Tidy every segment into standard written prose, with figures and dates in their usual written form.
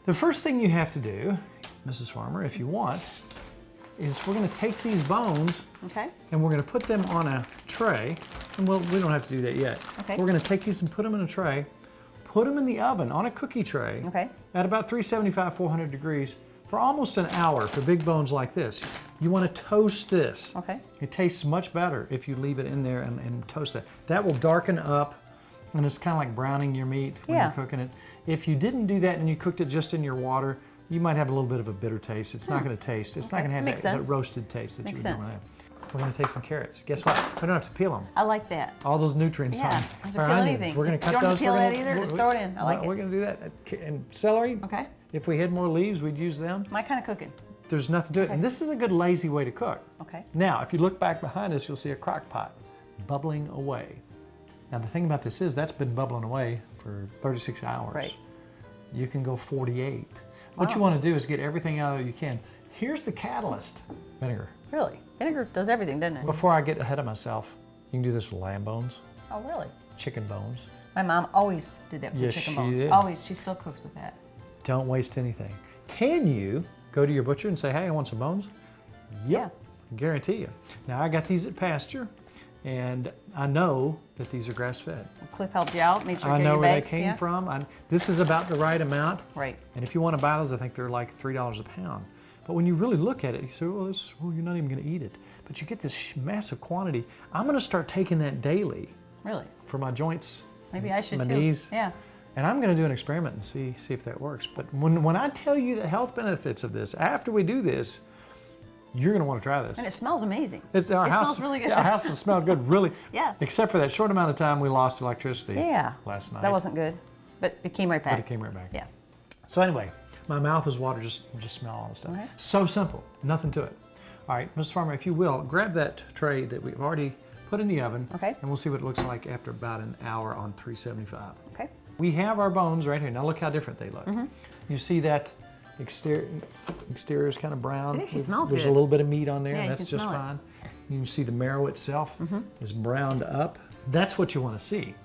The first thing you have to do, Mrs. Farmer, if you want, is we're going to take these bones and we're going to put them on a tray. And we don't have to do that yet. Okay. We're going to take these and put them in a tray, put them in the oven on a cookie tray at about 375, 400 degrees for almost an hour for big bones like this. You want to toast this. Okay. It tastes much better if you leave it in there and toast it. That will darken up, and it's kind of like browning your meat when you're cooking it. If you didn't do that and you cooked it just in your water, you might have a little bit of a bitter taste. It's not going to taste. It's not going to have that roasted taste that you would normally have. We're going to take some carrots. Guess what? We don't have to peel them. I like that. All those nutrients on don't have to our peel onions. anything. We're going to cut you don't those. have to peel that either. Just throw it in. I like it. We're going to do that. And celery. Okay. If we had more leaves, we'd use them. My kind of cooking. There's nothing to it. And this is a good lazy way to cook. Okay. Now, if you look back behind us, you'll see a crock pot bubbling away. Now, the thing about this is that's been bubbling away for 36 hours. Right. You can go 48. What you want to do is get everything out that you can. Here's the catalyst, vinegar. Really? Vinegar does everything, doesn't it? Before I get ahead of myself, you can do this with lamb bones, Oh, really? chicken bones. My mom always did that with Yes, chicken she bones. did. Always. She still cooks with that. Don't waste anything. Can you go to your butcher and say, hey, I want some bones? Yep, guarantee you. Now, I got these at pasture, and I know that these are grass-fed. Cliff helped you out, made sure I you know your where bags. they came from. This is about the right amount. Right. And if you want to buy those, I think they're like $3 a pound. But when you really look at it, you say, well, you're not even going to eat it. But you get this massive quantity. I'm going to start taking that daily. Really? For my joints, Maybe I should my too. knees. Yeah. And I'm going to do an experiment and see if that works. But when I tell you the health benefits of this, after we do this, you're going to want to try this. And it smells amazing. It smells really good. Our house has smelled good, really. Yes. Except for that short amount of time we lost electricity last night. That wasn't good. But it came right back. But it came right back. Yeah. So anyway, my mouth is water, just smell all this stuff. Okay. So simple, nothing to it. All right, Mrs. Farmer, if you will, grab that tray that we've already put in the oven. Okay. And we'll see what it looks like after about an hour on 375. Okay. We have our bones right here. Now look how different they look. You see that exterior is kind of brown. It actually smells There's good. a little bit of meat on there. Yeah, you That's can just smell it. fine. You can see the marrow itself is browned up. That's what you want to see.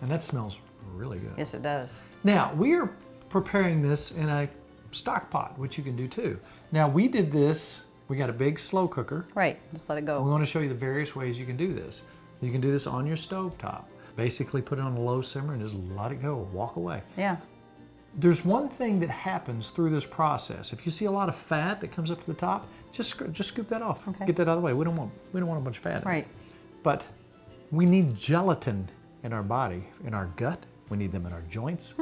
And that smells really good. Yes, it does. Now, we are preparing this in a stock pot, which you can do too. Now, we did this, we got a big slow cooker. Right. Just let it We go. want to show you the various ways you can do this. You can do this on your stove top. Basically put it on a low simmer and just let it go, walk away. Yeah. There's one thing that happens through this process. If you see a lot of fat that comes up to the top, just scoop that off. Okay. Get that out of the way. We don't want a bunch of fat. Right. But we need gelatin in our body, in our gut. We need them in our joints.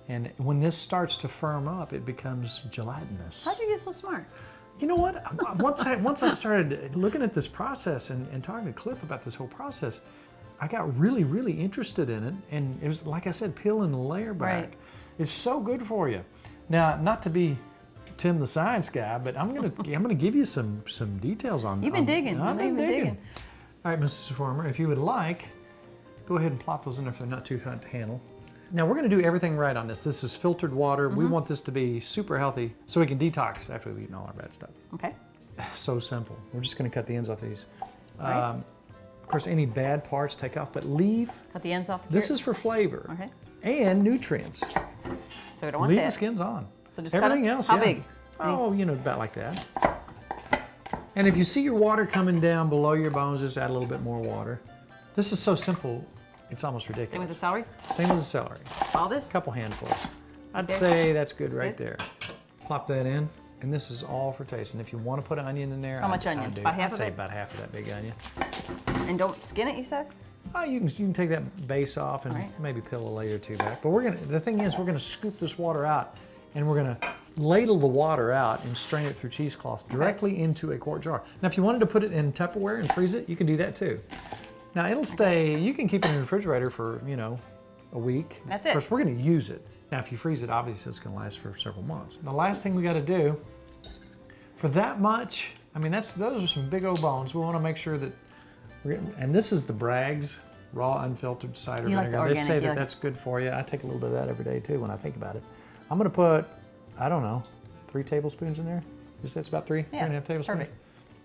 And when this starts to firm up, it becomes gelatinous. How'd you get so smart? You know what? Once I started looking at this process and talking to Cliff about this whole process, I got really, really interested in it. And it was, like I said, peeling the layer back. Right. It's so good for you. Now, not to be Tim the science guy, but I'm gonna give you some details on. You've been digging. I've been digging. All right, Mrs. Farmer, if you would like, go ahead and plop those in there if they're not too hot to handle. Now we're going to do everything right on this. This is filtered water. We want this to be super healthy so we can detox after we've eaten all our bad stuff. Okay. So simple. We're just going to cut the ends off these. Right. Of course, any bad parts take off, but leave. Cut the ends off the This carrot. is for flavor Okay. and nutrients. So we don't want Leave that. the skins on. So just everything cut it? else. How yeah. big? Oh, about like that. And if you see your water coming down below your bones, just add a little bit more water. This is so simple, it's almost ridiculous. Same with the celery? Same with the celery. All this? A couple handfuls. I'd Okay. say that's good right Good. there. Plop that in, and this is all for taste. And if you want to put an onion in there, How much onion? I'd do. About half I'd of say it? about half of that big onion. And don't skin it, you said? Oh, you can take that base off and Right. maybe peel a layer or two back. But the thing is, we're gonna scoop this water out, and we're gonna ladle the water out and strain it through cheesecloth directly into a quart jar. Now, if you wanted to put it in Tupperware and freeze it, you can do that too. Now, it'll stay. You can keep it in the refrigerator for a week. That's Of it. course, we're gonna use it. Now, if you freeze it, obviously it's gonna last for several months. The last thing we got to do for that much, those are some big old bones. We want to make sure that. And this is the Bragg's raw unfiltered cider You like vinegar. the They say organic, that that's good for you. I take a little bit of that every day too when I think about it. I'm going to put, I don't know, 3 tablespoons in there. You said it's about 3 and a half tablespoons. Perfect.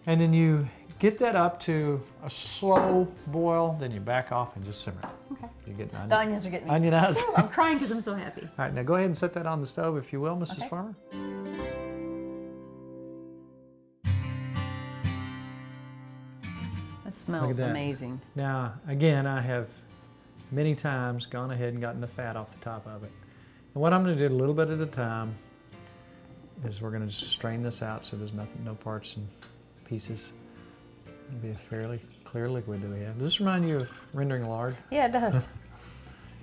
And then you get that up to a slow boil, then you back off and just simmer it. Okay. You're getting The onions are getting me. onion eyes. Ooh, I'm crying because I'm so happy. All right, now go ahead and set that on the stove, if you will, Mrs. Okay. Farmer. That smells that. amazing. Now, again, I have many times gone ahead and gotten the fat off the top of it. And what I'm going to do a little bit at a time is we're going to just strain this out so there's nothing, no parts and pieces. It'll be a fairly clear liquid that we have. Does this remind you of rendering lard? Yeah, it does.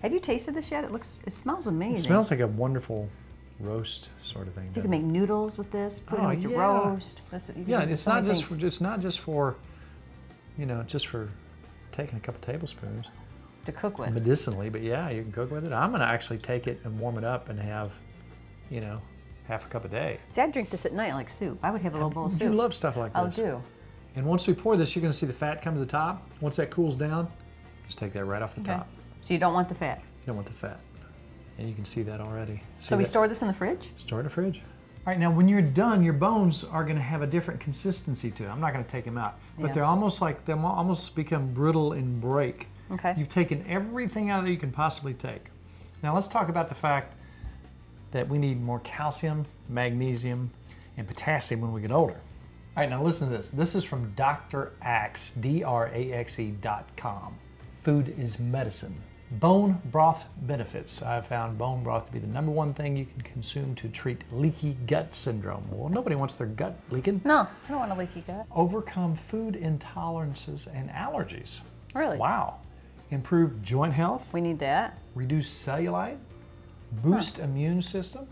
Have you tasted this yet? It smells amazing. It smells like a wonderful roast sort of thing. So you can make noodles with this, put it with your yeah. roast. You can Yeah, use it it's so not many just things. for, it's not just for, you know, just for taking a couple tablespoons To cook with. medicinally, but yeah, you can cook with it. I'm going to actually take it and warm it up and have, you know, half a cup a day. See, I drink this at night like soup. I would have a little bowl of soup. You love stuff like I this. do. And once we pour this, you're going to see the fat come to the top. Once that cools down, just take that right off the Okay. top. So you don't want the fat. You don't want the fat. And you can see that already. So we store this in the fridge? Store it in the fridge. All right, now when you're done, your bones are going to have a different consistency to them. I'm not going to take them out, but Yeah. they're almost like, they'll almost become brittle and break. Okay. You've taken everything out of there you can possibly take. Now let's talk about the fact that we need more calcium, magnesium, and potassium when we get older. All right, now listen to this. This is from Dr. Axe, DRAXE.com. Food is medicine. Bone broth benefits. I've found bone broth to be the #1 thing you can consume to treat leaky gut syndrome. Well, nobody wants their gut leaking. No, I don't want a leaky gut. Overcome food intolerances and allergies. Really? Wow. Improve joint health, We need that. reduce cellulite, boost immune system.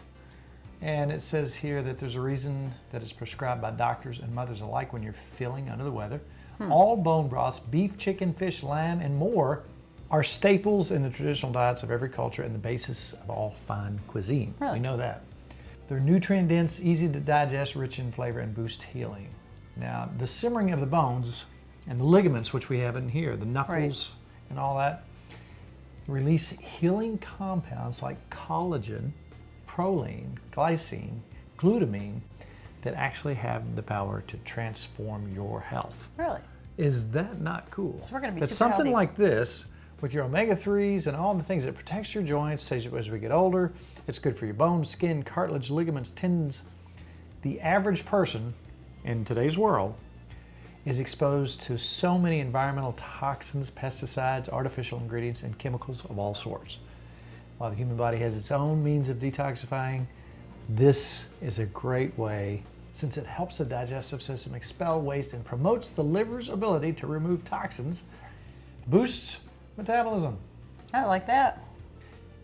And it says here that there's a reason that it's prescribed by doctors and mothers alike when you're feeling under the weather. All bone broths, beef, chicken, fish, lamb, and more, are staples in the traditional diets of every culture and the basis of all fine cuisine. Really? We know that. They're nutrient dense, easy to digest, rich in flavor, and boost healing. Now, the simmering of the bones and the ligaments, which we have in here, the knuckles and all that, release healing compounds like collagen, proline, glycine, glutamine that actually have the power to transform your health. Really? Is that not cool? So we're gonna be that super something healthy. like this, with your omega-3s and all the things that protects your joints as we get older, it's good for your bones, skin, cartilage, ligaments, tendons. The average person in today's world is exposed to so many environmental toxins, pesticides, artificial ingredients, and chemicals of all sorts. While the human body has its own means of detoxifying, this is a great way, since it helps the digestive system expel waste and promotes the liver's ability to remove toxins, boosts metabolism. I like that.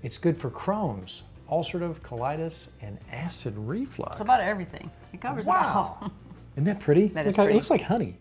It's good for Crohn's, ulcerative colitis, and acid reflux. It's about everything. It covers it Wow. all. Isn't that pretty? That is Look how- pretty. It looks like honey.